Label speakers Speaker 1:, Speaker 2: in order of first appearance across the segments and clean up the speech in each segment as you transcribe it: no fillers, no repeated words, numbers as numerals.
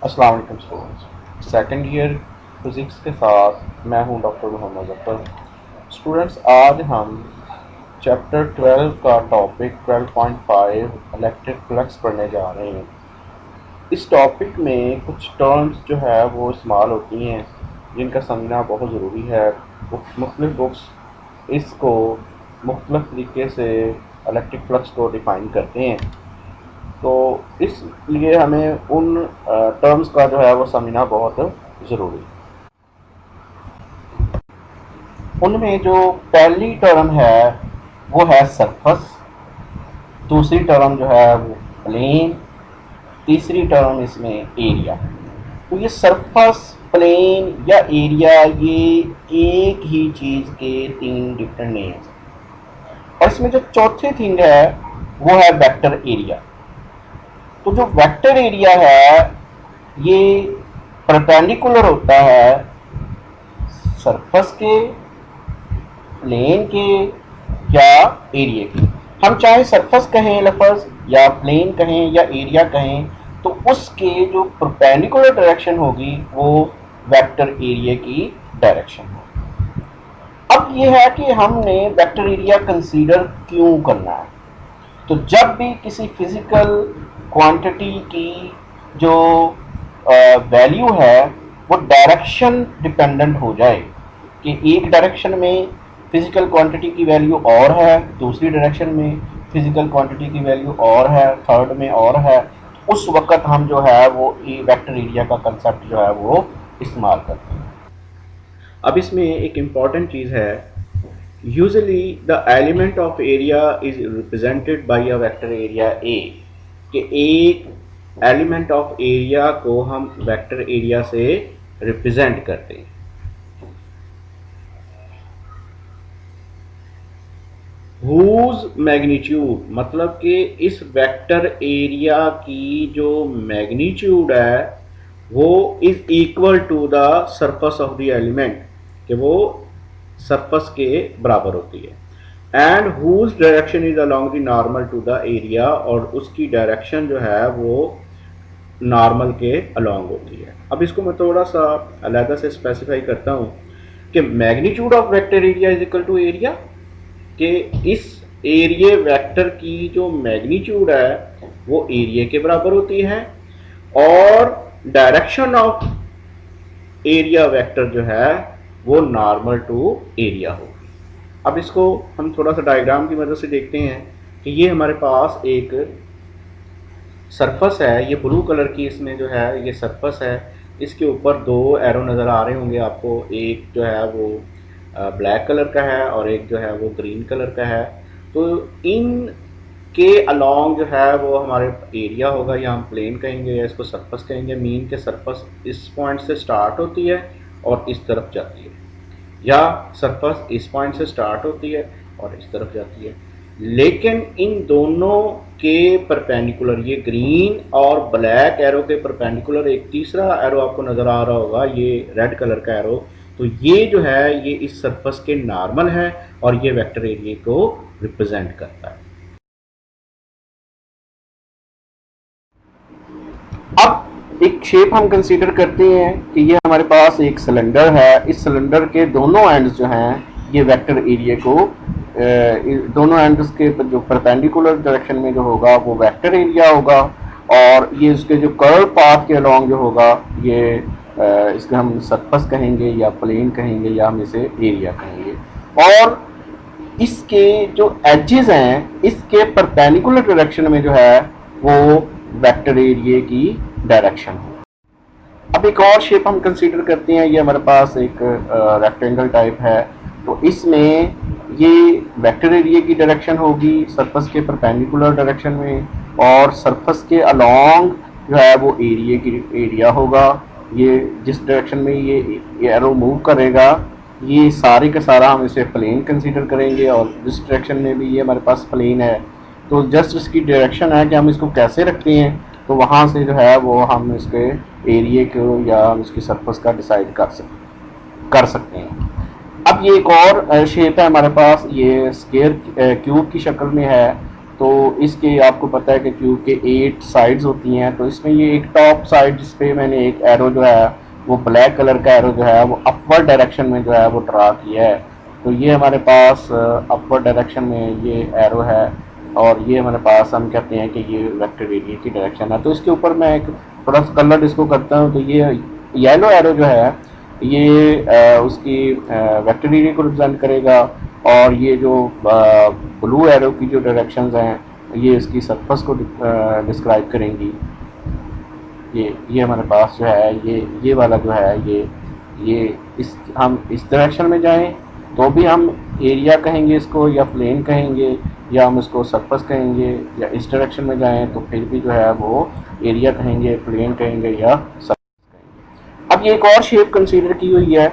Speaker 1: अस्सलाम वालेकुम students. Second year physics के साथ मैं हूं डॉक्टर मोहम्मद अख्तर। स्टूडेंट्स, आज हम चैप्टर 12 का टॉपिक 12.5 इलेक्ट्रिक फ्लक्स पढ़ने जा रहे हैं। इस टॉपिक में कुछ टर्म्स जो है वो इस्तेमाल होती हैं जिनका समझना बहुत ज़रूरी है। मुख्तलिफ बुक्स इसको मुख्तलिफ तरीके से इलेक्ट्रिक फ्लक्स को डिफ़ाइन करते हैं, तो इसलिए हमें उन टर्म्स का जो है वो समझना बहुत ज़रूरी है। उनमें जो पहली टर्म है वो है सरफस, दूसरी टर्म जो है वो प्लेन, तीसरी टर्म इसमें एरिया। तो ये सरफस, प्लेन या एरिया, ये एक ही चीज़ के तीन डिफरेंट नेम्स हैं। और इसमें जो चौथी थिंग है वो है वेक्टर एरिया। तो जो वेक्टर एरिया है ये परपेंडिकुलर होता है सरफस के, प्लेन के या एरिया की। हम चाहे सरफस कहें लफज, या प्लेन कहें या एरिया कहें, तो उसके जो परपेंडिकुलर डायरेक्शन होगी वो वेक्टर एरिया की डायरेक्शन होगी। अब ये है कि हमने वेक्टर एरिया कंसीडर क्यों करना है। तो जब भी किसी फिजिकल क्वांटिटी की जो वैल्यू है वो डायरेक्शन डिपेंडेंट हो जाए, कि एक डायरेक्शन में फिजिकल क्वांटिटी की वैल्यू और है, दूसरी डायरेक्शन में फिजिकल क्वांटिटी की वैल्यू और है, थर्ड में और है, उस वक्त हम जो है वो वेक्टर एरिया का कंसेप्ट जो है वो इस्तेमाल करते हैं। अब इसमें एक इम्पॉर्टेंट चीज़ है, usually the element of area is represented by a vector area A, कि एक एलिमेंट ऑफ एरिया को हम वेक्टर एरिया से रिप्रेजेंट करते हैं। हुज मैग्नीट्यूड मतलब कि इस वेक्टर एरिया की जो मैग्नीट्यूड है वो is equal to the surface of the element, कि वो सरफेस के बराबर होती है। And whose direction is along the normal to the area, और उसकी डायरेक्शन जो है वो नॉर्मल के अलोंग होती है। अब इसको मैं थोड़ा सा अलग से स्पेसिफाई करता हूँ कि magnitude of vector area is equal to area, कि इस एरिया वेक्टर की जो मैग्नीट्यूड है वो एरिया के बराबर होती है, और डायरेक्शन ऑफ एरिया वेक्टर जो है वो नॉर्मल टू एरिया होगी। अब इसको हम थोड़ा सा डायग्राम की मदद से देखते हैं कि ये हमारे पास एक सरफस है, ये ब्लू कलर की इसमें जो है ये सरफस है। इसके ऊपर दो एरो नज़र आ रहे होंगे आपको, एक जो है वो ब्लैक कलर का है और एक जो है वो ग्रीन कलर का है। तो इन के अलोंग जो है वो हमारे एरिया होगा, या हम प्लेन कहेंगे या इसको सरफस कहेंगे। मीन के सरफस इस पॉइंट से स्टार्ट होती है और इस तरफ जाती है, या सरफस इस पॉइंट से स्टार्ट होती है और इस तरफ जाती है। लेकिन इन दोनों के परपेंडिकुलर, ये ग्रीन और ब्लैक एरो के परपेंडिकुलर एक तीसरा एरो आपको नज़र आ रहा होगा, ये रेड कलर का एरो, तो ये जो है ये इस सरफस के नॉर्मल है और ये वेक्टर एरिया को रिप्रेजेंट करता है। अब एक शेप हम कंसीडर करते हैं कि ये हमारे पास एक सिलेंडर है। इस सिलेंडर के दोनों एंड्स जो हैं ये वेक्टर एरिया को दोनों एंड्स के जो परपेंडिकुलर डायरेक्शन में जो होगा वो वेक्टर एरिया होगा, और ये इसके जो कर्व पाथ के अलोंग जो होगा ये इसको हम सरफेस कहेंगे या प्लेन कहेंगे या हम इसे एरिया कहेंगे। और इसके जो एजेस हैं इसके परपेंडिकुलर डायरेक्शन में जो है वो वेक्टर एरिया की डायरेक्शन है। अब एक और शेप हम कंसीडर करते हैं, ये हमारे पास एक रेक्टेंगल टाइप है। तो इसमें ये वेक्टर एरिया की डायरेक्शन होगी सरफेस के परपेंडिकुलर डायरेक्शन में, और सरफेस के अलोंग जो है वो एरिया होगा। ये जिस डायरेक्शन में ये एरो मूव करेगा ये सारे का सारा हम इसे प्लेन कंसीडर करेंगे, और जिस डायरेक्शन में भी ये हमारे पास प्लेन है तो जस्ट इसकी डायरेक्शन है कि हम इसको कैसे रखते हैं, तो वहाँ से जो है वो हम इसके एरिया को या हम इसकी सरफेस का डिसाइड कर सकते हैं। अब ये एक और शेप है हमारे पास, ये स्क्वायर क्यूब की शक्ल में है। तो इसके आपको पता है कि क्यूब के 8 साइड्स होती हैं, तो इसमें ये एक टॉप साइड जिस पे मैंने एक एरो जो है वो ब्लैक कलर का एरो जो है वो अपवर्ड डायरेक्शन में जो है वो ड्रा किया है। तो ये हमारे पास अपवर्ड डायरेक्शन में ये एरो है, और ये हमारे पास हम कहते हैं कि ये वेक्टर एरिया की डायरेक्शन है। तो इसके ऊपर मैं एक थोड़ा सा कलर इसको करता हूँ। तो ये येलो एरो जो है ये उसकी वेक्टर एरिया को रिप्रेजेंट करेगा, और ये जो ब्लू एरो की जो डायरेक्शंस हैं ये इसकी सरफेस को डिस्क्राइब करेंगी। ये हमारे पास जो है ये वाला जो है ये इस हम इस डायरेक्शन में जाएं तो भी हम एरिया कहेंगे इसको, या प्लेन कहेंगे, या हम इसको सरफेस कहेंगे, या इस डायरेक्शन में जाएं तो फिर भी जो है वो एरिया कहेंगे, प्लेन कहेंगे, या सरफेस कहेंगे। अब ये एक और शेप कंसीडर की हुई है।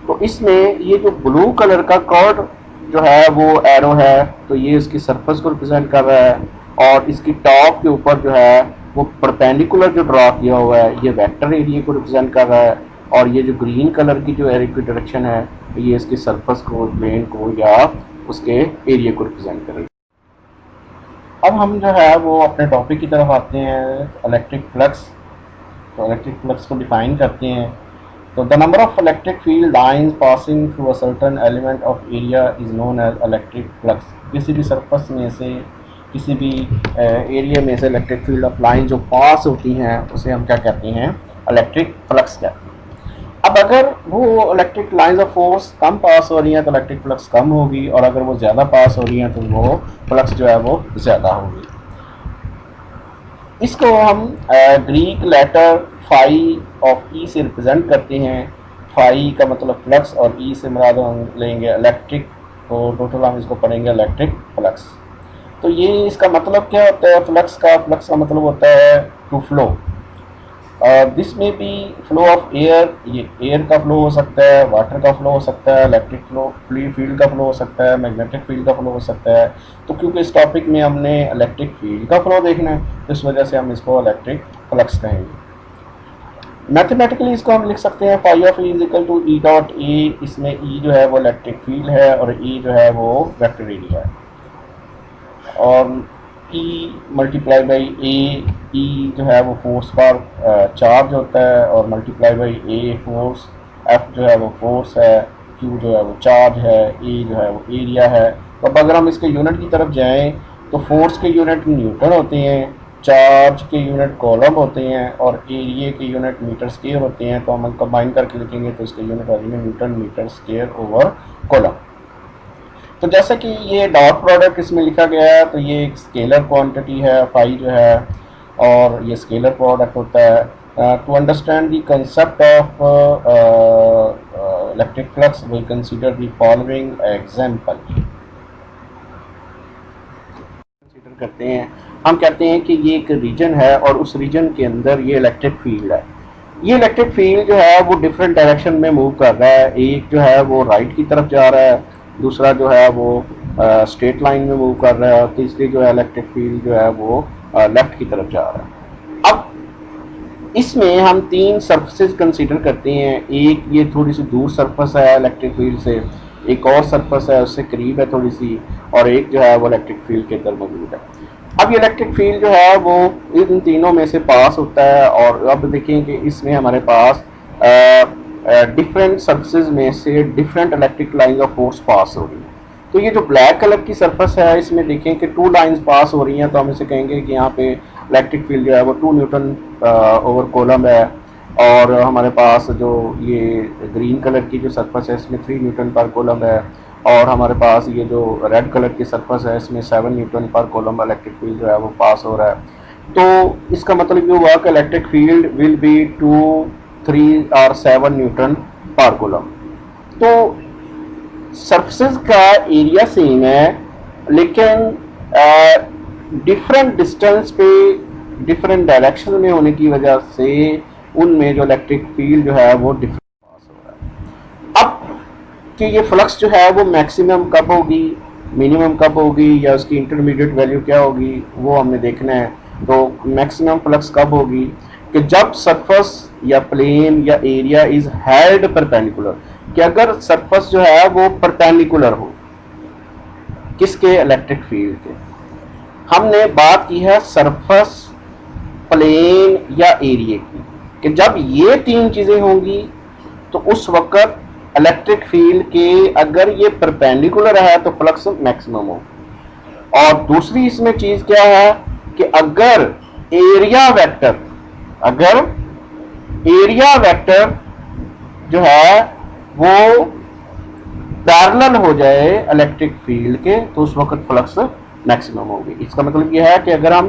Speaker 1: तो इसमें ये जो ब्लू कलर का कर्व जो है वो एरो है, तो ये इसकी सरफेस को रिप्रेजेंट कर रहा है, और इसकी टॉप के ऊपर जो है वो परपेंडिकुलर जो ड्रॉ किया हुआ है ये वेक्टर एरिया को रिप्रेजेंट कर रहा है, और ये जो ग्रीन कलर की जो एरो की डायरेक्शन है ये इसकी सरफेस को, प्लेन को, या उसके एरिया को रिप्रेजेंट करेगी। अब हम जो है वो अपने टॉपिक की तरफ आते हैं, इलेक्ट्रिक फ्लक्स। तो इलेक्ट्रिक फ्लक्स को डिफाइन करते हैं। तो the number of electric field lines passing through a certain element of area is known as electric flux. किसी भी सरफेस में से, किसी भी एरिया में से इलेक्ट्रिक फील्ड ऑफ लाइन जो पास होती हैं उसे हम क्या कहते हैं, इलेक्ट्रिक फ्लक्स कहते हैं। अब अगर वो इलेक्ट्रिक लाइंस ऑफ फोर्स कम पास हो रही हैं तो इलेक्ट्रिक फ्लक्स कम होगी, और अगर वो ज़्यादा पास हो रही हैं तो वो फ्लक्स जो है वो ज़्यादा होगी। इसको हम ग्रीक लेटर फाई ऑफ ई से रिप्रेजेंट करते हैं। फाई का मतलब फ्लक्स, और ई से मुराद हम लेंगे इलेक्ट्रिक, तो टोटल हम इसको पढ़ेंगे इलेक्ट्रिक फ्लक्स। तो ये इसका मतलब क्या होता है फ्लक्स का मतलब होता है टू फ्लो। दिस में भी फ्लो ऑफ एयर, ये एयर का फ्लो हो सकता है, वाटर का फ्लो हो सकता है, इलेक्ट्रिक फ्लो फील्ड का फ्लो हो सकता है, मैग्नेटिक फील्ड का फ्लो हो सकता है। तो क्योंकि इस टॉपिक में हमने इलेक्ट्रिक फील्ड का फ्लो देखना है तो इस वजह से हम इसको इलेक्ट्रिक फ्लक्स कहेंगे। मैथमेटिकली इसको हम लिख सकते हैं phi of E is equal to E dot A. इसमें ई जो है वो इलेक्ट्रिक फील्ड है और ई जो है वो वेक्टर एरिया है, और E multiply by A, E जो है वो फोर्स पर चार्ज होता है, और multiply by a force, F जो है वो फोर्स है, क्यू जो है वो चार्ज है, ई जो है वो एरिया है। तो अब अगर हम इसके यूनिट की तरफ जाएं तो फोर्स के यूनिट न्यूटन होते हैं, चार्ज के यूनिट कॉलम होते हैं, और एरिया के यूनिट मीटर स्क्वायर होते हैं। तो हम कंबाइन करके लिखेंगे तो इसके यूनिट आ जाएंगे newton metre square over coulomb. तो जैसा कि ये डॉट प्रोडक्ट इसमें लिखा गया है, तो ये एक स्केलर क्वांटिटी है फाई जो है, और ये स्केलर प्रोडक्ट होता है। To understand the concept of electric flux we consider the following example. Consider करते हैं, हम कहते हैं कि ये एक रीजन है और उस रीजन के अंदर ये इलेक्ट्रिक फील्ड है। ये इलेक्ट्रिक फील्ड जो है वो डिफरेंट डायरेक्शन में मूव कर रहा है। एक जो है वो राइट की तरफ जा रहा है, दूसरा जो है वो स्ट्रेट लाइन में मूव कर रहा है, और तीसरी जो है इलेक्ट्रिक फील्ड जो है वो लेफ्ट की तरफ जा रहा है। अब इसमें हम तीन सरफेसेस कंसीडर करते हैं। एक ये थोड़ी सी दूर सरफेस है इलेक्ट्रिक फील्ड से, एक और सरफेस है उससे करीब है थोड़ी सी, और एक जो है वो इलेक्ट्रिक फील्ड के अंदर मौजूद है। अब ये इलेक्ट्रिक फील्ड जो है वो इन तीनों में से पास होता है, और अब देखें कि इसमें हमारे पास डिफरेंट सरफेसेस में से different electric line of force pass हो रही है। तो ये जो ब्लैक कलर की सरफेस है इसमें देखें कि 2 लाइंस पास हो रही हैं, तो हम इसे कहेंगे कि यहाँ पे इलेक्ट्रिक फील्ड जो है वो 2 न्यूटन ओवर कॉलम है। और हमारे पास जो ये ग्रीन कलर की जो सरफेस है इसमें 3 न्यूटन पर कॉलम है, और हमारे पास ये जो रेड कलर की सरफेस है इसमें 7 न्यूटन पर कॉलम इलेक्ट्रिक फील्ड जो है वो पास हो रहा है। तो इसका मतलब ये हुआ कि इलेक्ट्रिक फील्ड विल बी 2, 3 और 7 न्यूटन पर कूलम। तो सरफेसेस का एरिया सेम है, लेकिन डिफरेंट डिस्टेंस पे डिफरेंट डायरेक्शन में होने की वजह से उनमें जो इलेक्ट्रिक फील्ड जो है वो डिफरेंट पास हो रहा है। अब कि ये फ्लक्स जो है वो मैक्सिमम कब होगी, मिनिमम कब होगी, या उसकी इंटरमीडिएट वैल्यू क्या होगी, वो हमने देखना है। तो मैक्सिमम फ्लक्स कब होगी कि जब सरफेस या प्लेन या एरिया इज हेल्ड परपेंडिकुलर, कि अगर सरफेस जो है वो परपेंडिकुलर हो किसके, इलेक्ट्रिक फील्ड के। हमने बात की है सरफेस, प्लेन या एरिया की, कि जब ये तीन चीजें होंगी तो उस वक्त इलेक्ट्रिक फील्ड के अगर ये परपेंडिकुलर है तो फ्लक्स मैक्सिमम हो। और दूसरी इसमें चीज क्या है कि अगर एरिया वेक्टर अगर एरिया वेक्टर जो है वो पैरेलल हो जाए इलेक्ट्रिक फील्ड के तो उस वक्त फ्लक्स मैक्सिमम होगी। इसका मतलब यह है कि अगर हम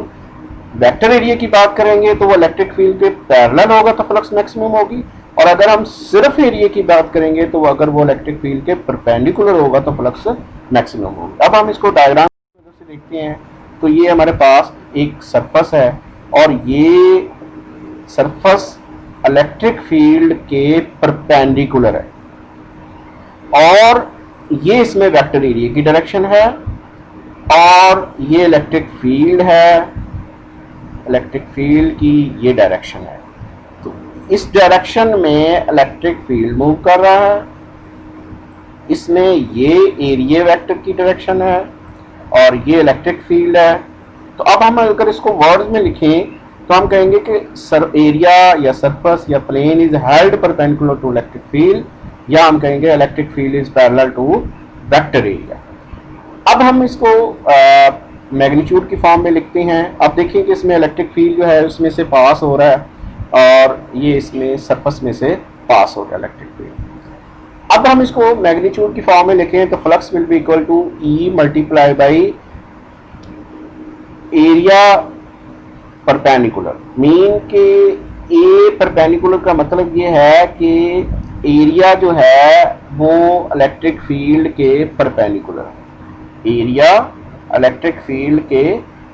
Speaker 1: वेक्टर एरिया की बात करेंगे तो वो इलेक्ट्रिक फील्ड के पैरेलल होगा तो फ्लक्स मैक्सिमम होगी, और अगर हम सिर्फ एरिया की बात करेंगे तो अगर वो इलेक्ट्रिक फील्ड के परपेंडिकुलर होगा तो फ्लक्स मैक्सिमम होगी। अब हम इसको डायग्राम की मदद से देखते हैं। तो ये हमारे पास एक सरफेस है और ये सरफेस इलेक्ट्रिक फील्ड के परपेंडिकुलर है, और ये इसमें वेक्टर एरिया की डायरेक्शन है, और ये इलेक्ट्रिक फील्ड है, इलेक्ट्रिक फील्ड की ये डायरेक्शन है। तो इस डायरेक्शन में इलेक्ट्रिक फील्ड मूव कर रहा है, इसमें ये एरिया वेक्टर की डायरेक्शन है और ये इलेक्ट्रिक फील्ड है। तो अब हम अगर इसको वर्ड्स में लिखें तो हम कहेंगे कि एरिया या सरफेस या plane is held perpendicular to electric field, या हम कहेंगे electric field is parallel to vector area. अब हम इसको मैग्नीट्यूड की फॉर्म में लिखते हैं। अब देखिए कि इसमें इलेक्ट्रिक फील्ड जो है उसमें से पास हो रहा है और ये इसमें सरफेस में से पास हो रहा है इलेक्ट्रिक फील्ड। अब हम इसको मैग्नीट्यूड की फॉर्म में लिखें तो flux will be equal to E multiply by area perpendicular. Mean के ए परपेंडिकुलर का मतलब ये है कि एरिया जो है वो इलेक्ट्रिक फील्ड के परपेंडिकुलर है, एरिया इलेक्ट्रिक फील्ड के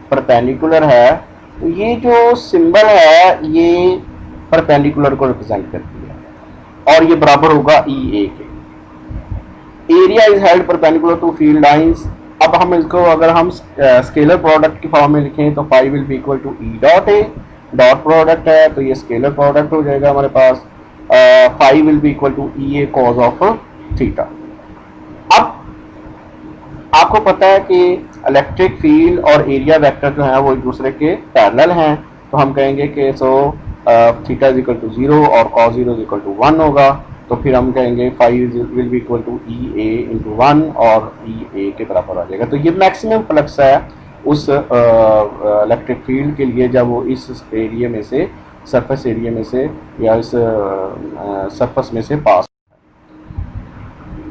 Speaker 1: परपेंडिकुलर है। तो ये जो सिंबल है ये परपेंडिकुलर को रिप्रेजेंट करती है और ये बराबर होगा ई ए के। Area is held perpendicular to field lines. अब हम इसको अगर हम स्केलर प्रोडक्ट की फॉर्म में लिखें तो phi will be equal to E dot A, dot product है तो ये स्केलर प्रोडक्ट हो जाएगा हमारे पास। Phi will be equal to E A cos of theta. अब आपको पता है कि इलेक्ट्रिक फील्ड और एरिया वेक्टर जो है वो एक दूसरे के पैरेलल हैं, तो हम कहेंगे कि so theta is equal to 0 और कॉस 0 इज इक्वल टू 1 होगा। तो फिर हम कहेंगे phi will be equal to E A into 1 और ई ए के बराबर आ जाएगा। तो ये मैक्सिमम फ्लक्स है उस इलेक्ट्रिक फील्ड के लिए जब वो इस एरिया में से, सरफेस एरिया में से या इस सरफेस में से पास।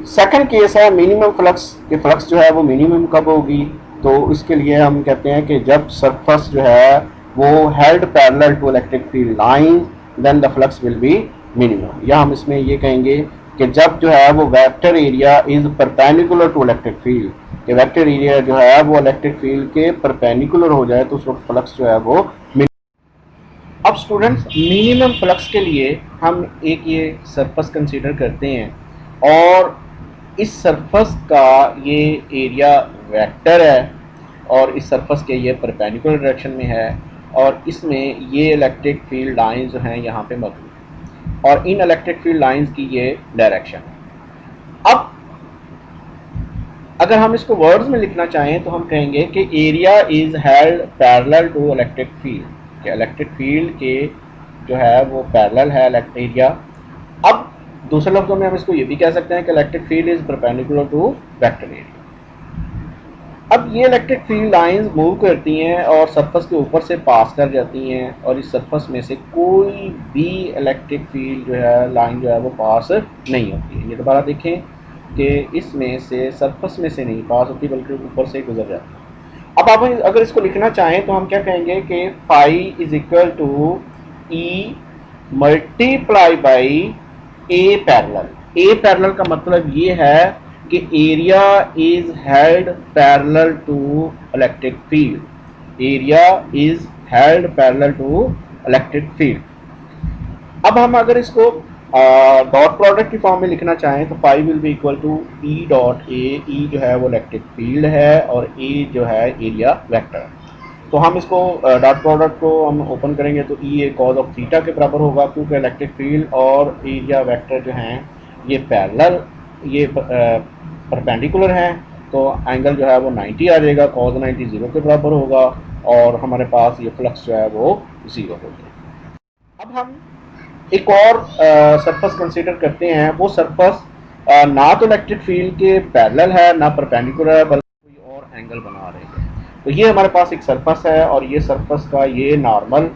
Speaker 1: सेकंड केस है मिनिमम फ्लक्स, कि फ्लक्स जो है वो मिनिमम कब होगी। तो इसके लिए हम कहते हैं कि जब सरफेस जो है वो held parallel to electric field line then the flux will be minimum. या हम इसमें ये कहेंगे कि जब जो है वो vector area is perpendicular to electric field, कि वेक्टर एरिया जो है वो इलेक्ट्रिक फील्ड के परपेंडिकुलर हो जाए तो उस वक्त फ्लक्स जो है वो। अब स्टूडेंट्स मिनिमम फ्लक्स के लिए हम एक ये सरफेस कंसीडर करते हैं और इस सरफेस का ये एरिया वेक्टर है और इस सरफेस के ये परपेंडिकुलर डायरेक्शन में है और इसमें ये इलेक्ट्रिक फील्ड लाइंस जो हैं यहाँ पे मौजूद हैं और इन इलेक्ट्रिक फील्ड लाइंस की ये डायरेक्शन है। अब अगर हम इसको वर्ड्स में लिखना चाहें तो हम कहेंगे कि area is held parallel to electric field, कि इलेक्ट्रिक फील्ड के जो है वो पैरेलल है एरिया। अब दूसरे लफ्जों में हम इसको ये भी कह सकते हैं कि electric field is perpendicular to vector area. अब ये इलेक्ट्रिक फील्ड लाइंस मूव करती हैं और सरफेस के ऊपर से पास कर जाती हैं और इस सरफेस में से कोई भी इलेक्ट्रिक फील्ड जो है लाइन जो है वो पास नहीं होती है। ये दोबारा देखें कि इसमें से सरफेस में से नहीं पास होती बल्कि ऊपर से गुजर जाती है। अब आप अगर इसको लिखना चाहें तो हम क्या कहेंगे कि phi is equal to E multiply by A parallel. A parallel का मतलब ये है कि area is held parallel to electric field, area is held parallel to electric field. अब हम अगर इसको डॉट प्रोडक्ट की फॉर्म में लिखना चाहें तो phi will be equal to E dot A. E जो है वो इलेक्ट्रिक फील्ड है और ए जो है एरिया वेक्टर है। तो हम इसको डॉट प्रोडक्ट को हम ओपन करेंगे तो ई ए कॉज ऑफ थीटा के बराबर होगा, क्योंकि इलेक्ट्रिक फील्ड और एरिया वेक्टर जो हैं ये पैरेलल, ये परपेंडिकुलर हैं तो एंगल जो है वो 90 आ जाएगा, कॉज 90 ज़ीरो के बराबर होगा और हमारे पास ये फ्लक्स जो है वो ज़ीरो हो जाएगा। अब हम एक और सरफेस कंसीडर करते हैं। वो सरफेस ना तो इलेक्ट्रिक फील्ड के पैरेलल है ना परपेंडिकुलर है, बल्कि कोई और एंगल बना रही है। तो ये हमारे पास एक सरफेस है और ये सरफेस का ये नॉर्मल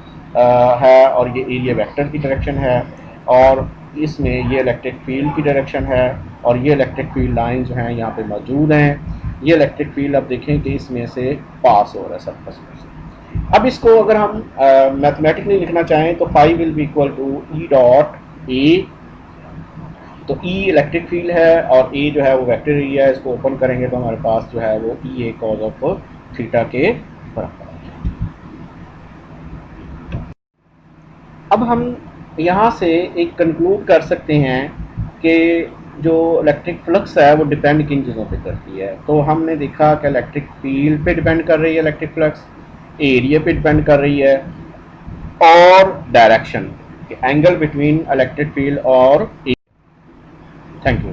Speaker 1: है और ये एरिया वेक्टर की डायरेक्शन है और इसमें ये इलेक्ट्रिक फील्ड की डायरेक्शन है और ये इलेक्ट्रिक फील्ड लाइन जो हैं यहाँ पे मौजूद हैं। ये इलेक्ट्रिक फील्ड अब देखें कि इसमें से पास हो रहा है सरफेस में। अब इसको अगर हम मैथमेटिकली लिखना चाहें तो phi will be equal to E dot A. तो ई इलेक्ट्रिक फील्ड है और ए जो है वो वेक्टर एरिया है। इसको ओपन करेंगे तो हमारे पास जो है वो ई ए कॉज ऑफ थीटा के बराबर। अब हम यहाँ से एक कंक्लूड कर सकते हैं कि जो इलेक्ट्रिक फ्लक्स है वो डिपेंड किन चीज़ों पे करती है। तो हमने देखा कि इलेक्ट्रिक फील्ड पे डिपेंड कर रही है इलेक्ट्रिक फ्लक्स, एरिया पे डिपेंड कर रही है और direction, angle between electric field और। Thank you.